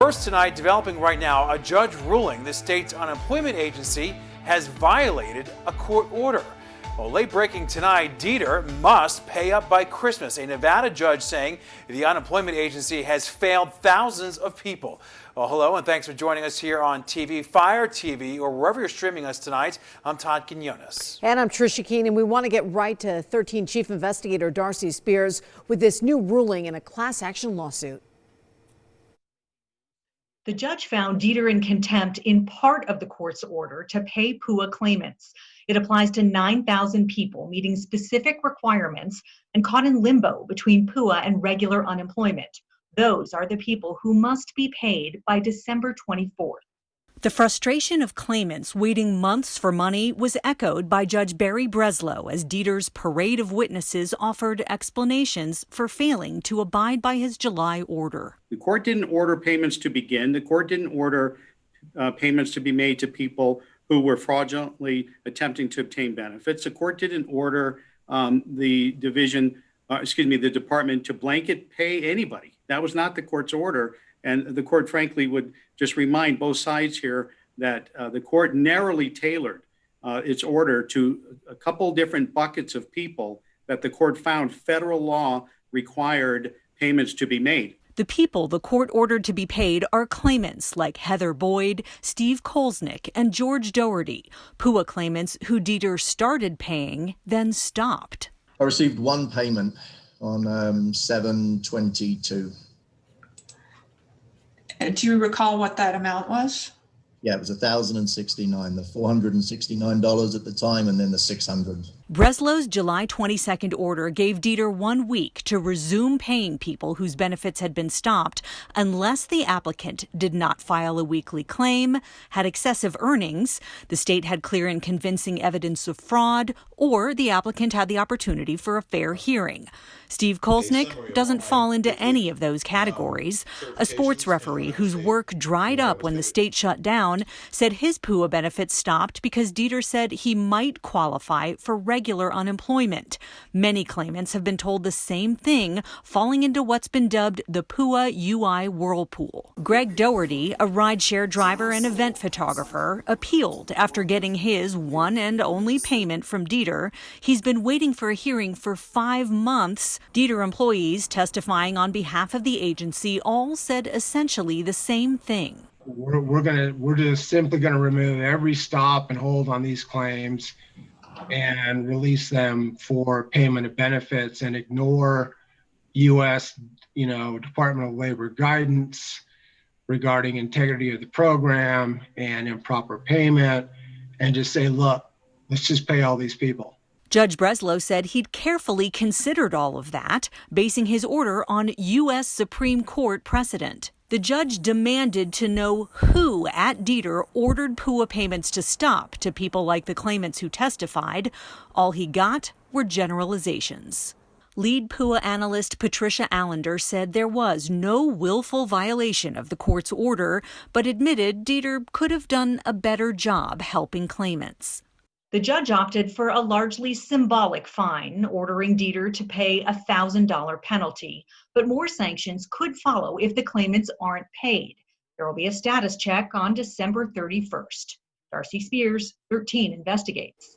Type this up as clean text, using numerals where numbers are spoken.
First tonight, developing right now, a judge ruling the state's unemployment agency has violated a court order. Well, late breaking tonight, DETR must pay up by Christmas. A Nevada judge saying the unemployment agency has failed thousands of people. Well, hello and thanks for joining us here on TV, Fire TV, or wherever you're streaming us tonight. I'm Todd Quinones. And I'm Tricia Keene, and we want to get right to 13 Chief Investigator Darcy Spears with this new ruling in a class action lawsuit. The judge found DETR in contempt in part of the court's order to pay PUA claimants. It applies to 9,000 people meeting specific requirements and caught in limbo between PUA and regular unemployment. Those are the people who must be paid by December 24th. The frustration of claimants waiting months for money was echoed by Judge Barry Breslow as DETR's parade of witnesses offered explanations for failing to abide by his July order. The court didn't order payments to begin. The court didn't order payments to be made to people who were fraudulently attempting to obtain benefits. The court didn't order the department to blanket pay anybody. That was not the court's order. And the court, frankly, would just remind both sides here that the court narrowly tailored its order to a couple different buckets of people that the court found federal law required payments to be made. The people the court ordered to be paid are claimants like Heather Boyd, Steve Kolsnick, and George Doherty, PUA claimants who DETR started paying, then stopped. I received one payment on 7/22. Do you recall what that amount was? Yeah, it was $1,069, the $469 at the time, and then the $600. Breslow's July 22nd order gave DETR 1 week to resume paying people whose benefits had been stopped unless the applicant did not file a weekly claim, had excessive earnings, the state had clear and convincing evidence of fraud, or the applicant had the opportunity for a fair hearing. Steve Kolsnick doesn't fall into any of those categories. A sports referee whose work dried up when the state shut down said his PUA benefits stopped because DETR said he might qualify for regular unemployment. Many claimants have been told the same thing, falling into what's been dubbed the PUA UI whirlpool. Greg Doherty, a rideshare driver and event photographer, appealed after getting his one and only payment from DETR. He's been waiting for a hearing for 5 months. DETR employees testifying on behalf of the agency all said essentially the same thing. We're just simply going to remove every stop and hold on these claims and release them for payment of benefits and ignore U.S. Department of Labor guidance regarding integrity of the program and improper payment, and just say, look, let's just pay all these people. Judge Breslow said he'd carefully considered all of that, basing his order on U.S. Supreme Court precedent. The judge demanded to know who at DETR ordered PUA payments to stop to people like the claimants who testified. All he got were generalizations. Lead PUA analyst Patricia Allender said there was no willful violation of the court's order, but admitted DETR could have done a better job helping claimants. The judge opted for a largely symbolic fine, ordering DETR to pay a $1,000 penalty. But more sanctions could follow if the claimants aren't paid. There will be a status check on December 31st. Darcy Spears, 13 Investigates.